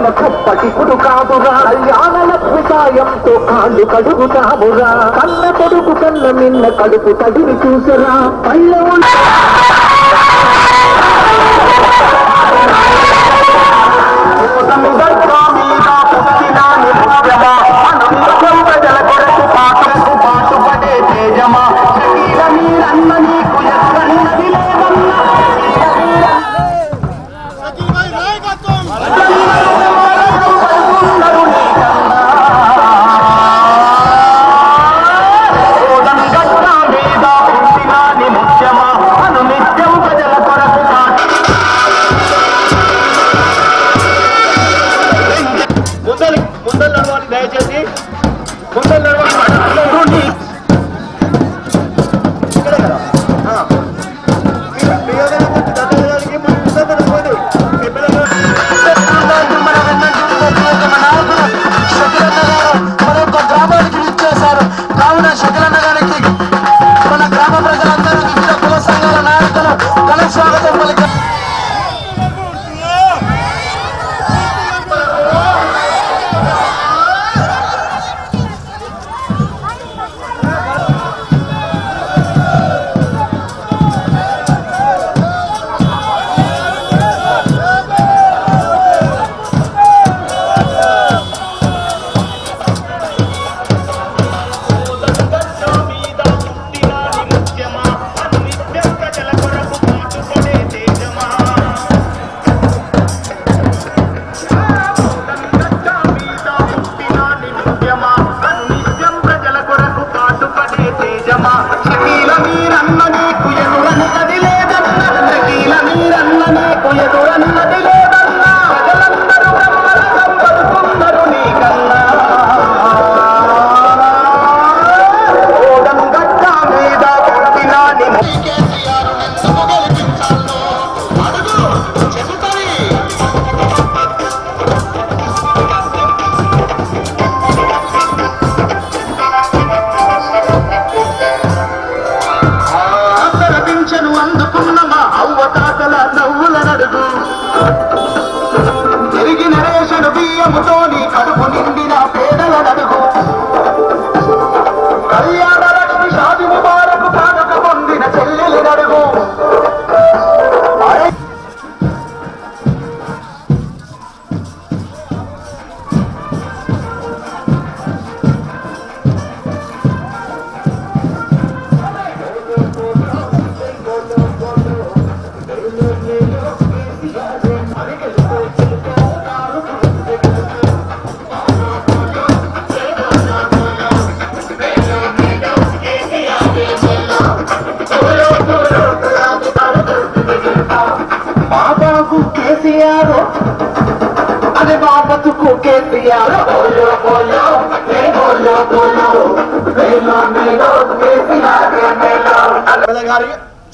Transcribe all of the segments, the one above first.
మన కుప్పటికుడు కాదురా కళ్యాణ లక్ష్మి సాయంతో కాళ్ళు కడుగుతామురా కన్న కొడుకు కన్న నిన్న కడుపు తగిలి చూసరా పల్లె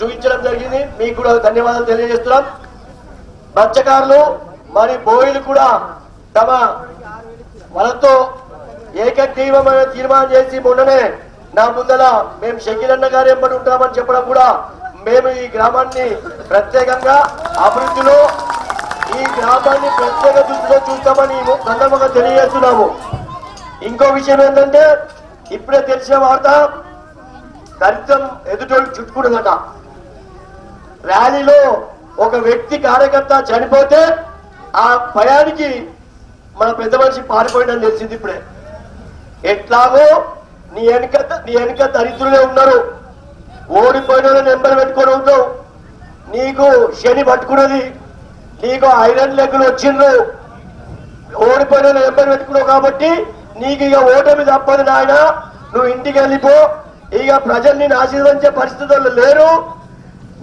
చూపించడం జరిగింది. మీకు కూడా ధన్యవాదాలు తెలియజేస్తున్నాం. మత్స్యకారులు మరి బోయిలు కూడా తమ వాళ్ళతో ఏకగ్రీవమైన తీర్మానం చేసి మొన్ననే నా ముందల మేము షకీలన్న గారు ఎంబడి ఉంటామని చెప్పడం కూడా మేము ఈ గ్రామాన్ని ప్రత్యేకంగా అభివృద్ధిలో ఈ గ్రామాన్ని ప్రత్యేక దృష్టిలో చూస్తామని సందర్భంగా తెలియజేస్తున్నాము. ఇంకో విషయం ఏంటంటే ఇప్పుడే తెలిసిన వార్త దళితం ఎదుటోళ్ళు చుట్టుకుంటుందట. ర్యాలీలో ఒక వ్యక్తి కార్యకర్త చనిపోతే ఆ భయానికి మన పెద్ద మనిషి పారిపోయిందని తెలిసింది ఇప్పుడే. ఎట్లాగో నీ వెనుక దరిద్రులే ఉన్నారు. ఓడిపోయిన నెంబర్ పెట్టుకొని ఉంటావు. నీకు శని పట్టుకున్నది, నీకు ఐరన్ లెగ్గులు వచ్చిండ్రు. ఓడిపోయిన నెంబర్ పెట్టుకున్నావు కాబట్టి నీకు ఇక ఓటమి తప్పదు నాయన, నువ్వు ఇంటికి వెళ్ళిపో. ఇక ప్రజల్ని ఆశీర్వదించే పరిస్థితుల్లో లేరు.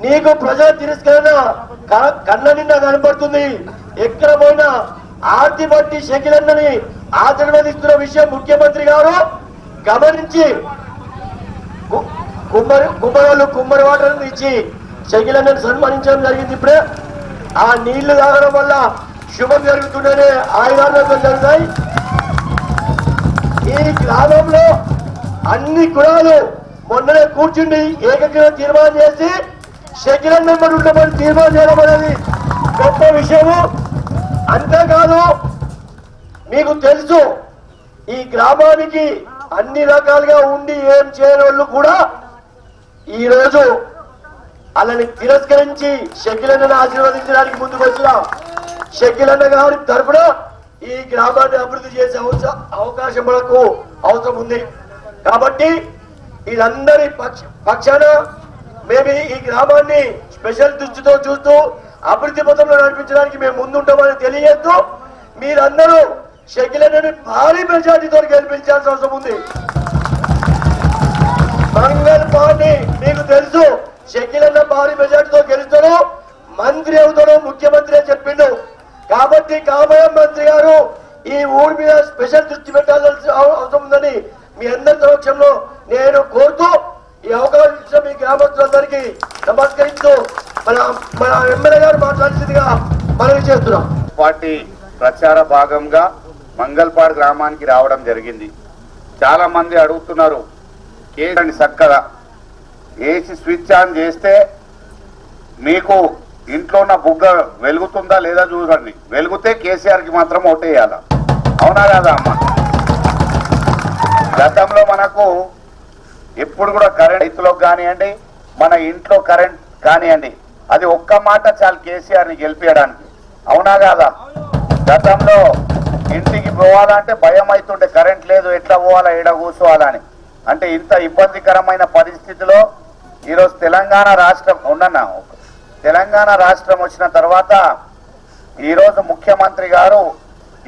నీకు ప్రజల తిరస్కరణ కళ్ళ నిండా కనపడుతుంది. ఎక్కడ పోయినా ఆర్తి బట్టి షకీలన్నని ఆశీర్వదిస్తున్న విషయం ముఖ్యమంత్రి గారు గమనించి కుమ్మరి వాటర్ ఇచ్చి షకీలన్నని సన్మానించడం జరిగింది. ఇప్పుడే ఆ నీళ్లు తాగడం వల్ల శుభం జరుగుతుందనే ఆయుధాలు జరుగుతాయి. ఈ గ్రామంలో అన్ని కులాలు మొన్ననే కూర్చుండి ఏకగ్రీవ తీర్మానం చేసి షకీలన్న ఉండమని తీర్మానం చేయడం అనేది గొప్ప విషయము. అంతేకాదు మీకు తెలుసు ఈ గ్రామానికి అన్ని రకాలుగా ఉండి ఏం చేయని వాళ్ళు కూడా ఈరోజు వాళ్ళని తిరస్కరించి షకీలన్నను ఆశీర్వదించడానికి ముందుకు వచ్చిన షకీలన్న గారి తరఫున ఈ గ్రామాన్ని అభివృద్ధి చేసే అవకాశం మనకు అవసరం ఉంది. కాబట్టి వీళ్ళందరి పక్షాన మేము ఈ గ్రామాన్ని స్పెషల్ దృష్టితో చూస్తూ అభివృద్ధి పథంలో నడిపించడానికి మేము ముందుంటామని తెలియజేస్తూ మీరందరూ షకీలన్నని భారీ మెజార్టీతో గెలిపించాల్సిన అవసరం ఉంది. మంగళపాడిని మీకు తెలుసు షకీలన్న భారీ మెజార్టీతో గెలుస్తాడు, మంత్రి అవుతాడు, ముఖ్యమంత్రి చెప్పిండు. కాబట్టి కాబోయే మంత్రి గారు ఈ ఊరి మీద స్పెషల్ దృష్టి పెట్టాల్సిన అవసరం ఉందని మీ అందరి సమక్షంలో నేను కోరుతూ ఈ అవకాశం ఇచ్చిన మీ గ్రామస్తులందరికీ నమస్కరిస్తూ మన ఎమ్మెల్యే గారు మాట్లాడాల్సిందిగా మనవి చేస్తున్నాం. పార్టీ ప్రచార భాగంగా మంగళపాడు గ్రామానికి రావడం జరిగింది. చాలా మంది అడుగుతున్నారు కేసీఆర్ని చక్కగా ఏసీ స్విచ్ ఆన్ చేస్తే మీకు ఇంట్లో ఉన్న బుగ్గ వెలుగుతుందా లేదా చూడండి. వెలుగుతే కేసీఆర్కి మాత్రం ఓటేయాలా, అవునా కదా అమ్మ? గతంలో మనకు ఎప్పుడు కూడా కరెంట్ రైతులకు కానివ్వండి, మన ఇంట్లో కరెంట్ కానివ్వండి, అది ఒక్క మాట చాలు కేసీఆర్ని గెలిపించడానికి, అవునా కాదా? గతంలో ఇంటికి పోవాలంటే భయం అవుతుండే, కరెంట్ లేదు, ఎట్లా పోవాలా, ఎడ కూర్చోవాలని. అంటే ఇంత ఇబ్బందికరమైన పరిస్థితిలో ఈరోజు తెలంగాణ రాష్ట్రం తెలంగాణ రాష్ట్రం వచ్చిన తర్వాత ఈరోజు ముఖ్యమంత్రి గారు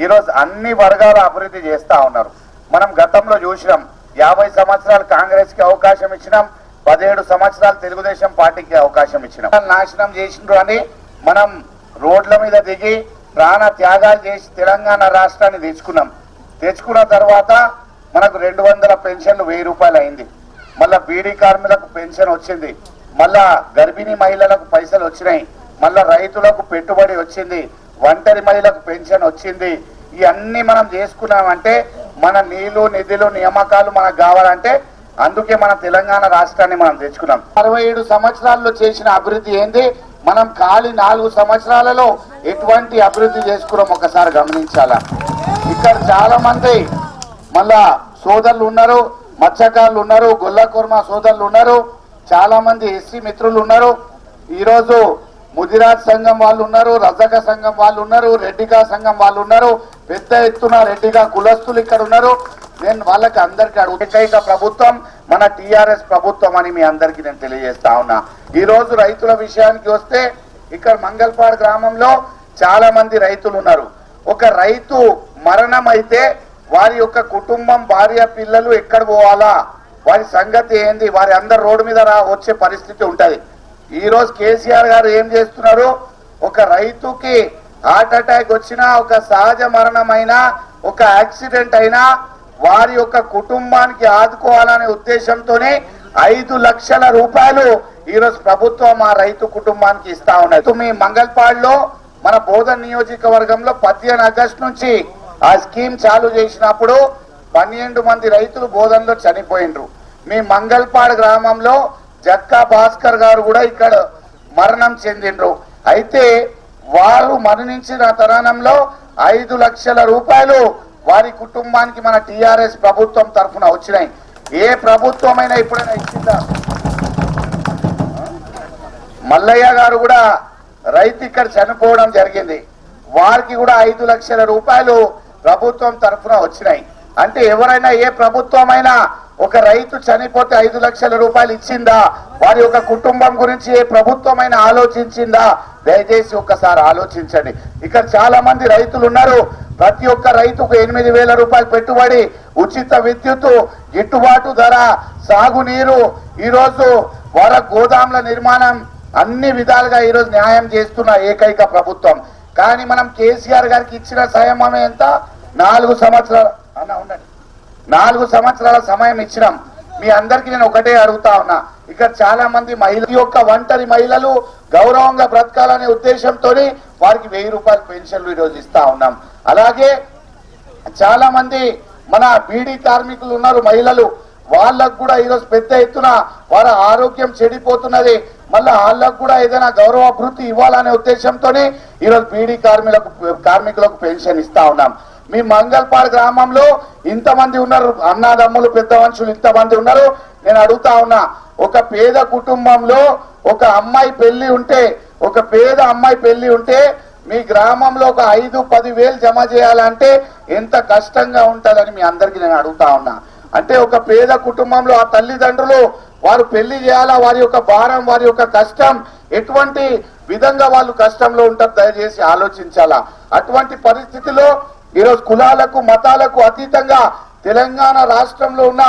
ఈరోజు అన్ని వర్గాల అభివృద్ధి చేస్తా ఉన్నారు. మనం గతంలో చూసినాం, 50 సంవత్సరాలు కాంగ్రెస్ కి అవకాశం ఇచ్చినాం, 17 సంవత్సరాలు తెలుగుదేశం పార్టీకి అవకాశం ఇచ్చినాం. నాశనం చేసిండ్రు అని మనం రోడ్ల మీద దిగి ప్రాణ త్యాగాలు చేసి తెలంగాణ రాష్ట్రాన్ని తెచ్చుకున్న తర్వాత మనకు 200 పెన్షన్లు 1000 రూపాయలు అయింది. మళ్ళా బీడీ కార్మికులకు పెన్షన్ వచ్చింది, మళ్ళా గర్భిణీ మహిళలకు పైసలు వచ్చినాయి, మళ్ళా రైతులకు పెట్టుబడి వచ్చింది, ఒంటరి మహిళలకు పెన్షన్ వచ్చింది. ఇవన్నీ మనం చేసుకున్నామంటే మన నీళ్లు నిధులు నియామకాలు మనకు కావాలంటే అందుకే మన తెలంగాణ రాష్ట్రాన్ని మనం తెచ్చుకున్నాం. 67 సంవత్సరాల్లో చేసిన అభివృద్ధి ఏంది, మనం ఖాళీ 4 సంవత్సరాలలో ఎటువంటి అభివృద్ధి చేసుకున్నాం ఒకసారి గమనించాలా. ఇక్కడ చాలా మంది మళ్ళా సోదరులు ఉన్నారు, మత్స్యకారులు ఉన్నారు, గొల్ల కుర్మ సోదరులు ఉన్నారు, చాలా మంది ఎస్సీ మిత్రులు ఉన్నారు, ఈరోజు ముదిరాజ్ సంఘం వాళ్ళు ఉన్నారు, రజక సంఘం వాళ్ళు ఉన్నారు, రెడ్డిగా సంఘం వాళ్ళు ఉన్నారు, పెద్ద ఎత్తున రెడ్డిగా కులస్తులు ఇక్కడ ఉన్నారు. నేను వాళ్ళకి అందరికీ ఏకైక ప్రభుత్వం మన టిఆర్ఎస్ ప్రభుత్వం అని మీ అందరికీ నేను తెలియజేస్తా ఉన్నా. ఈ రోజు రైతుల విషయానికి వస్తే ఇక్కడ మంగళపాడు గ్రామంలో చాలా మంది రైతులు ఉన్నారు. ఒక రైతు మరణం అయితే వారి యొక్క కుటుంబం, భార్య, పిల్లలు ఎక్కడ పోవాలా, వారి సంగతి ఏంది, వారి అందరు రోడ్డు మీద వచ్చే పరిస్థితి ఉంటది. ఈ రోజు కేసీఆర్ గారు ఏం చేస్తున్నారు, ఒక రైతుకి హార్ట్ అటాక్ వచ్చినా, ఒక సహజ మరణమైనా, ఒక యాక్సిడెంట్ అయినా వారి యొక్క కుటుంబానికి ఆదుకోవాలనే ఉద్దేశంతోనే 5 లక్షల రూపాయలు ఈరోజు ప్రభుత్వం ఆ రైతు కుటుంబానికి ఇస్తా ఉన్నది. మీ మంగళపాడులో మన బోధన్ నియోజకవర్గంలో 15 ఆగస్టు నుంచి ఆ స్కీమ్ చాలు చేసినప్పుడు 12 మంది రైతులు బోధనలో చనిపోయిండ్రు. మీ మంగళపాడు గ్రామంలో జక్కా భాస్కర్ గారు కూడా ఇక్కడ మరణం చెందిండ్రు. అయితే వారు మరణించిన తరుణంలో 5 లక్షల రూపాయలు వారి కుటుంబానికి మన టిఆర్ఎస్ ప్రభుత్వం తరఫున వచ్చినాయి. ఏ ప్రభుత్వమైనా ఎప్పుడైనా ఇచ్చిందా? మల్లయ్య గారు కూడా రైతు ఇక్కడ చనిపోవడం జరిగింది, వారికి కూడా 5 లక్షల రూపాయలు ప్రభుత్వం తరఫున వచ్చినాయి. అంటే ఎవరైనా ఏ ప్రభుత్వమైనా ఒక రైతు చనిపోతే 5 లక్షల రూపాయలు ఇచ్చిందా? వారి యొక్క కుటుంబం గురించి ఏ ప్రభుత్వమైనా ఆలోచించిందా? దయచేసి ఒక్కసారి ఆలోచించండి. ఇక్కడ చాలా మంది రైతులు ఉన్నారు, ప్రతి ఒక్క రైతుకు 8,000 రూపాయలు పెట్టుబడి, ఉచిత విద్యుత్, గిట్టుబాటు ధర, సాగునీరు, ఈరోజు వర గోదాంల నిర్మాణం, అన్ని విధాలుగా ఈరోజు న్యాయం చేస్తున్న ఏకైక ప్రభుత్వం. కానీ మనం కేసీఆర్ గారికి ఇచ్చిన సమయం ఎంత? 4 సంవత్సరాలు అన్న ఉండండి, 4 సంవత్సరాల సమయం ఇచ్చినాం. మీ అందరికీ నేను ఒకటే అడుగుతా ఉన్నా, ఇక్కడ చాలా మంది మహిళల యొక్క ఒంటరి మహిళలు గౌరవంగా బ్రతకాలనే ఉద్దేశంతో వారికి 1000 రూపాయలు పెన్షన్లు ఈరోజు ఇస్తా ఉన్నాం. అలాగే చాలా మంది మన బీడీ కార్మికులు ఉన్నారు, మహిళలు, వాళ్ళకు కూడా ఈరోజు పెద్ద ఎత్తున వారి ఆరోగ్యం చెడిపోతున్నది, మళ్ళీ వాళ్ళకు కూడా ఏదైనా గౌరవ భృతి ఇవ్వాలనే ఉద్దేశంతోనే ఈరోజు బీడీ కార్మికులకు పెన్షన్ ఇస్తా ఉన్నాం. మీ మంగళపాడు గ్రామంలో ఇంతమంది ఉన్నారు, అన్నదమ్ములు పెద్ద మనుషులు ఇంతమంది ఉన్నారు. నేను అడుగుతా ఉన్నా, ఒక పేద కుటుంబంలో ఒక అమ్మాయి పెళ్లి ఉంటే, ఒక పేద అమ్మాయి పెళ్లి ఉంటే మీ గ్రామంలో ఒక 5-10 వేలు జమ చేయాలంటే ఎంత కష్టంగా ఉంటుందని మీ అందరికీ నేను అడుగుతా ఉన్నా. అంటే ఒక పేద కుటుంబంలో ఆ తల్లిదండ్రులు వారు పెళ్లి చేయాలా, వారి యొక్క భారం, వారి యొక్క కష్టం ఎటువంటి విధంగా వాళ్ళు కష్టంలో ఉంటారు దయచేసి ఆలోచించాలా. అటువంటి పరిస్థితిలో ఈరోజు కులాలకు మతాలకు అతీతంగా తెలంగాణ రాష్ట్రంలో ఉన్న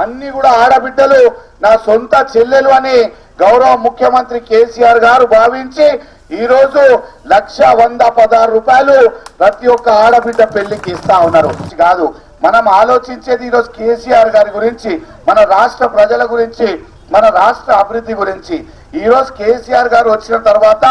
అన్ని కూడా ఆడబిడ్డలు నా సొంత చెల్లెలు అని గౌరవ ముఖ్యమంత్రి కేసీఆర్ గారు భావించి ఈరోజు 1,116 రూపాయలు ప్రతి ఒక్క ఆడబిడ్డ పెళ్లికి ఇస్తా ఉన్నారు. కాదు, మనం ఆలోచించేది ఈరోజు కేసీఆర్ గారి గురించి, మన రాష్ట్ర ప్రజల గురించి, మన రాష్ట్ర అభివృద్ధి గురించి. ఈరోజు కేసీఆర్ గారు వచ్చిన తర్వాత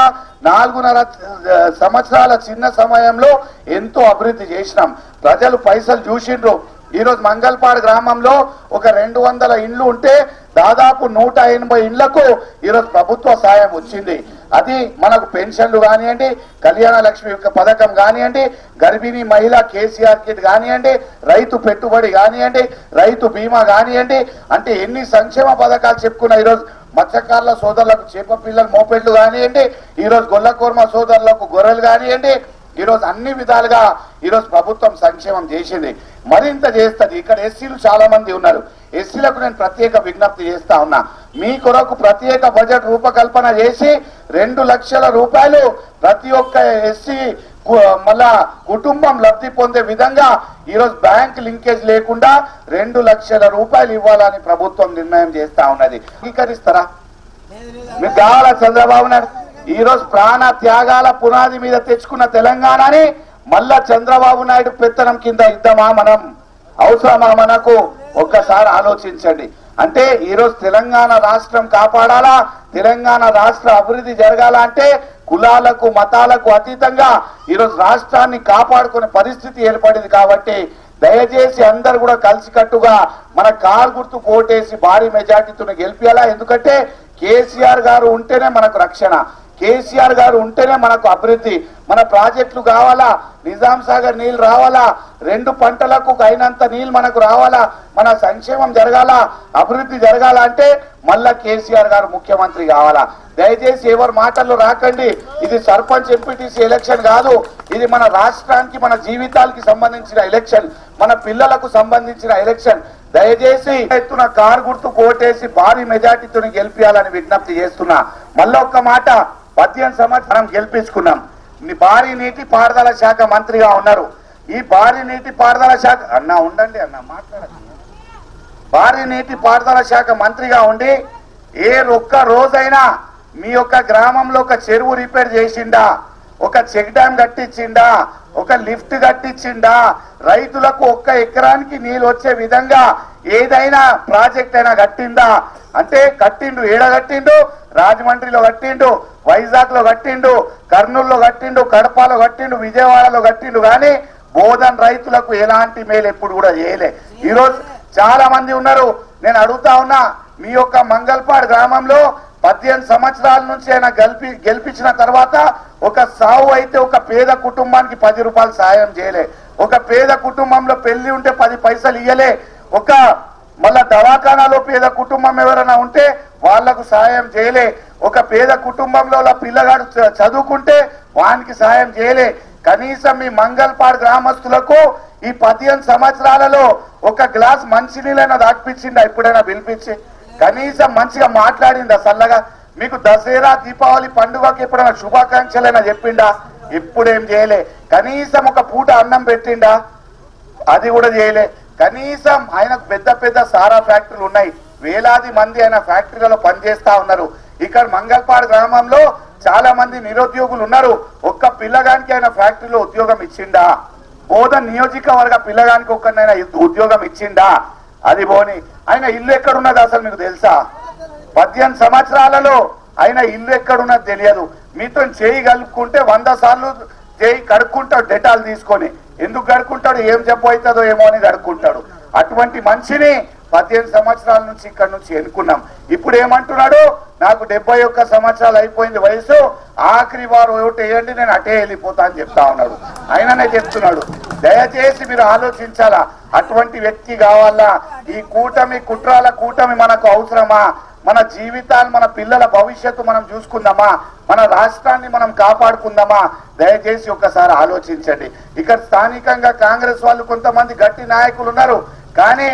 4.5 సంవత్సరాల చిన్న సమయంలో ఎంతో అభివృద్ధి చేసినాం. ప్రజలు పైసలు చూసిండ్రు. ఈరోజు మంగళపాడు గ్రామంలో ఒక 200 ఇండ్లు ఉంటే దాదాపు 180 ఇండ్లకు ఈరోజు ప్రభుత్వ సాయం వచ్చింది. అది మనకు పెన్షన్లు కానివ్వండి, కళ్యాణ లక్ష్మి పథకం కానివ్వండి, గర్భిణీ మహిళ కేసీఆర్ కిట్ కానివ్వండి, రైతు పెట్టుబడి కానివ్వండి, రైతు బీమా కానివ్వండి, అంటే ఎన్ని సంక్షేమ పథకాలు చెప్పుకున్నా. ఈరోజు మత్స్యకారుల సోదరులకు చేప పిల్లలు మోపెడ్లు కానివ్వండి, ఈరోజు గొల్లకూర్మ సోదరులకు గొర్రెలు కానివ్వండి, ఈరోజు అన్ని విధాలుగా ఈరోజు ప్రభుత్వం సంక్షేమం చేసింది, మరింత చేస్తుంది. ఇక్కడ ఎస్సీలు చాలా మంది ఉన్నారు. ఎస్సీలకు నేను ప్రత్యేక విజ్ఞప్తి చేస్తా ఉన్నా, మీ కొరకు ప్రత్యేక బడ్జెట్ రూపకల్పన చేసి 2 లక్షల రూపాయలు ప్రతి ఒక్క ఎస్సీ మళ్ళా కుటుంబం లబ్ధి పొందే విధంగా ఈరోజు బ్యాంక్ లింకేజ్ లేకుండా 2 లక్షల రూపాయలు ఇవ్వాలని ప్రభుత్వం నిర్ణయం చేస్తా ఉన్నది. అంగీకరిస్తారా? మీకు కావాలా చంద్రబాబు నాయుడు? ఈరోజు ప్రాణ త్యాగాల పునాది మీద తెచ్చుకున్న తెలంగాణని మళ్ళా చంద్రబాబు నాయుడు పెత్తనం కింద ఇద్దామా మనం? అవసరమా మనకు? ఒక్కసారి ఆలోచించండి. అంటే ఈరోజు తెలంగాణ రాష్ట్రం కాపాడాలా, తెలంగాణ రాష్ట్ర అభివృద్ధి జరగాల అంటే కులాలకు మతాలకు అతీతంగా ఈరోజు రాష్ట్రాన్ని కాపాడుకునే పరిస్థితి ఏర్పడింది. కాబట్టి దయచేసి అందరు కూడా కలిసికట్టుగా మన కారు గుర్తు ఓటేసి భారీ మెజార్టీతో గెలిపియాలా. ఎందుకంటే కేసీఆర్ గారు ఉంటేనే మనకు రక్షణ, కేసీఆర్ గారు ఉంటేనే మనకు అభివృద్ధి. మన ప్రాజెక్టులు కావాలా, నిజాం సాగర్ నీళ్లు రావాలా, 2 పంటలకు అయినంత నీళ్లు మనకు రావాలా, మన సంక్షేమం జరగాల, అభివృద్ధి జరగాల అంటే మళ్ళా కేసీఆర్ గారు ముఖ్యమంత్రి కావాలా. దయచేసి ఎవరి మాటల్లో రాకండి. ఇది సర్పంచ్ ఎంపీటీసీ ఎలక్షన్ కాదు, ఇది మన రాష్ట్రానికి మన జీవితాలకి సంబంధించిన ఎలక్షన్, మన పిల్లలకు సంబంధించిన ఎలక్షన్. దయచేసి ఎత్తున కారు గుర్తు ఓటేసి భారీ మెజార్టీతో గెలిపించాలని విజ్ఞప్తి చేస్తున్నా. మళ్ళీ ఒక్క మాట, 18 సంవత్సరం గెలిపించుకున్నాం. భారీ నీటి పారుదల శాఖ మంత్రిగా ఉన్నారు. ఈ భారీ నీటి పారుదల శాఖ అన్నా ఉండండి అన్న మాట్లాడండి. భారీ నీటి పారుదల శాఖ మంత్రిగా ఉండి ఒక్క రోజైనా మీ యొక్క గ్రామంలో ఒక చెరువు రిపేర్ చేసిండా, ఒక చెక్ డ్యామ్ కట్టించిండా, ఒక లిఫ్ట్ కట్టించిండా, రైతులకు 1 ఎకరానికి నీళ్ళు వచ్చే విధంగా ఏదైనా ప్రాజెక్ట్ అయినా కట్టిందా? అంటే కట్టిండు. ఏడ కట్టిండు? రాజమండ్రిలో కట్టిండు, వైజాగ్ లో కట్టిండు, కర్నూలులో కట్టిండు, కడపలో కట్టిండు, విజయవాడలో కట్టిండు. కానీ బోధన్ రైతులకు ఎలాంటి మేలు ఎప్పుడు కూడా చేయలే. ఈరోజు చాలా మంది ఉన్నారు. నేను అడుగుతా ఉన్నా, మీ యొక్క మంగళపాడు గ్రామంలో 18 సంవత్సరాల నుంచి ఆయన గెలిపించిన తర్వాత ఒక సావు అయితే ఒక పేద కుటుంబానికి 10 రూపాయలు సాయం చేయలే. ఒక పేద కుటుంబంలో పెళ్లి ఉంటే 10 పైసలు ఇయ్యలే. ఒక మళ్ళా దవాఖానాలో పేద కుటుంబం ఎవరైనా ఉంటే వాళ్లకు సాయం చేయలే. ఒక పేద కుటుంబంలో పిల్లగాడు చదువుకుంటే వానికి సాయం చేయలే. కనీసం మీ మంగళపాడు గ్రామస్తులకు ఈ 15 సంవత్సరాలలో ఒక గ్లాస్ మంచినీళ్ళైనా దాటిపించిందా? ఎప్పుడైనా పిలిపించి కనీసం మంచిగా మాట్లాడిందా? చల్లగా మీకు దసరా దీపావళి పండుగకి ఎప్పుడైనా శుభాకాంక్షలైనా చెప్పిండా? ఇప్పుడేం చేయలే. కనీసం ఒక పూట అన్నం పెట్టిండా? అది కూడా చేయలే. కనీసం ఆయనకు పెద్ద పెద్ద సారా ఫ్యాక్టరీలు ఉన్నాయి, వేలాది మంది ఆయన ఫ్యాక్టరీలలో పనిచేస్తా ఉన్నారు. ఇక్కడ మంగళపాడు గ్రామంలో చాలా మంది నిరుద్యోగులు ఉన్నారు. ఒక్క పిల్లగానికి ఆయన ఫ్యాక్టరీలో ఉద్యోగం ఇచ్చిండా? బోధన్ నియోజకవర్గ పిల్లగానికి ఒక్కనైనా ఉద్యోగం ఇచ్చిండా? అది పోని ఆయన ఇల్లు ఎక్కడున్నది అసలు మీకు తెలుసా? 18 సంవత్సరాలలో ఆయన ఇల్లు ఎక్కడున్నది తెలియదు. మీతో చేయి కలుపుకుంటే 100 సార్లు చేయి కడుక్కుంటాడు డెటాల్ తీసుకొని. ఎందుకు కడుక్కుంటాడు? ఏం చెప్పు అవుతుందో ఏమో అని కడుక్కుంటాడు. అటువంటి మనిషిని 15 సంవత్సరాల నుంచి ఇక్కడ నుంచి ఎన్నుకున్నాం. ఇప్పుడు ఏమంటున్నాడు, నాకు 71 సంవత్సరాలు అయిపోయింది వయసు, ఆఖరి వారు ఓటు వేయండి నేను అటే వెళ్ళిపోతా అని చెప్తా ఉన్నాడు. ఆయననే చెప్తున్నాడు. దయచేసి మీరు ఆలోచించాలా, అటువంటి వ్యక్తి కావాలా? ఈ కూటమి కుట్రాల కూటమి మనకు అవసరమా? మన జీవితాలు, మన పిల్లల భవిష్యత్తు మనం చూసుకుందామా? మన రాష్ట్రాన్ని మనం కాపాడుకుందామా? దయచేసి ఒక్కసారి ఆలోచించండి. ఇక్కడ స్థానికంగా కాంగ్రెస్ వాళ్ళు కొంతమంది గట్టి నాయకులు ఉన్నారు, కానీ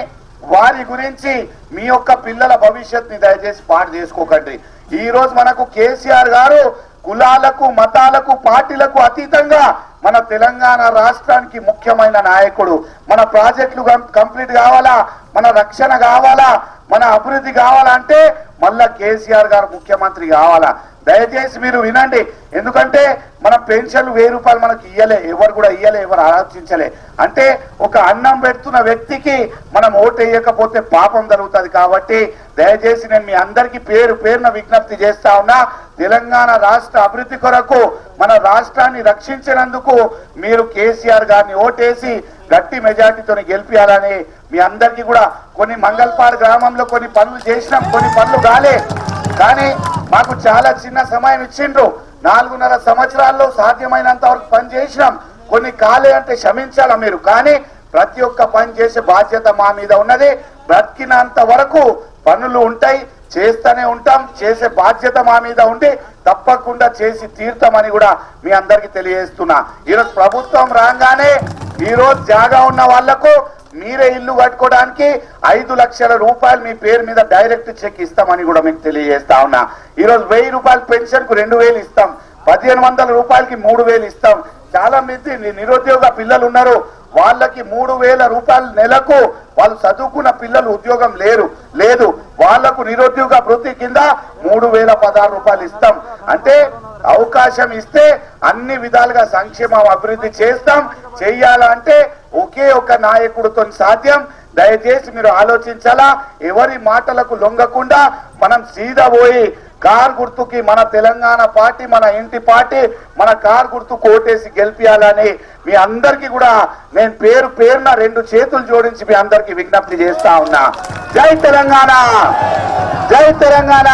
వారి గురించి మీ యొక్క పిల్లల భవిష్యత్తుని దయచేసి పాడు చేసుకోకండి. ఈ రోజు మనకు కేసీఆర్ గారు కులాలకు, మతాలకు, పార్టీలకు అతీతంగా మన తెలంగాణ రాష్ట్రానికి ముఖ్యమైన నాయకుడు. మన ప్రాజెక్టులు కంప్లీట్ కావాలా, మన రక్షణ కావాలా, మన అభివృద్ధి కావాలంటే మళ్ళా కేసీఆర్ గారు ముఖ్యమంత్రి కావాలా? దయచేసి మీరు వినండి. ఎందుకంటే మన పెన్షన్లు 1000 రూపాయలు మనకి ఇయ్యలే, ఎవరు కూడా ఇయ్యలే, ఎవరు ఆలోచించలే. అంటే ఒక అన్నం పెడుతున్న వ్యక్తికి మనం ఓటు వేయకపోతే పాపం జరుగుతుంది. కాబట్టి దయచేసి నేను మీ అందరికీ పేరు పేరున విజ్ఞప్తి చేస్తా ఉన్నా, తెలంగాణ రాష్ట్ర అభివృద్ధి కొరకు, మన రాష్ట్రాన్ని రక్షించినందుకు మీరు కేసీఆర్ గారిని ఓటేసి గట్టి మెజార్టీతో గెలిపియాలని మీ అందరికీ కూడా. కొన్ని మంగళపాడు గ్రామంలో కొన్ని పనులు చేసినాం, కొన్ని పనులు కాలే, కానీ మాకు చాలా చిన్న సమయం ఇచ్చిండ్రు. 4.5 సంవత్సరాల్లో సాధ్యమైనంత వరకు పని చేసినాం. కొన్ని కాలే అంటే క్షమించాలా మీరు, కానీ ప్రతి ఒక్క పని చేసే బాధ్యత మా మీద ఉన్నది. బ్రతికినంత వరకు పనులు ఉంటాయి, చేస్తూనే ఉంటాం. చేసే బాధ్యత మా మీద ఉండి తప్పకుండా చేసి తీర్థమని కూడా మీ అందరికి తెలియజేస్తున్నా. ఈరోజు ప్రభుత్వం రాగానే ఈరోజు జాగా ఉన్న వాళ్లకు మీరే ఇల్లు కట్టుకోవడానికి 5 లక్షల రూపాయలు మీ పేరు మీద డైరెక్ట్ చెక్ ఇస్తామని కూడా మీకు తెలియజేస్తా ఉన్నా. ఈరోజు 1000 రూపాయల పెన్షన్ కు 2000 ఇస్తాం, 1500 రూపాయలకి 3000 ఇస్తాం. చాలా మంది నిరుద్యోగ పిల్లలు ఉన్నారు, వాళ్ళకి 3000 రూపాయలు నెలకు, వాళ్ళు చదువుకున్న పిల్లలు ఉద్యోగం లేదు, వాళ్లకు నిరుద్యోగ వృత్తి కింద 3016 రూపాయలు ఇస్తాం. అంటే అవకాశం ఇస్తే అన్ని విధాలుగా సంక్షేమం అభివృద్ధి చేస్తాం. చెయ్యాలంటే ఒకే ఒక నాయకుడితో సాధ్యం. దయచేసి మీరు ఆలోచించాలా. ఎవరి మాటలకు లొంగకుండా మనం సీదా పోయి కార్ గుర్తుకి, మన తెలంగాణ పార్టీ, మన ఇంటి పార్టీ, మన కార్ గుర్తుకు ఓటేసి గెలిపియాలని మీ అందరికీ కూడా నేను పేరు పేరున 2 చేతులు జోడించి మీ అందరికీ విజ్ఞప్తి చేస్తా ఉన్నా. జై తెలంగాణ, జై తెలంగాణ.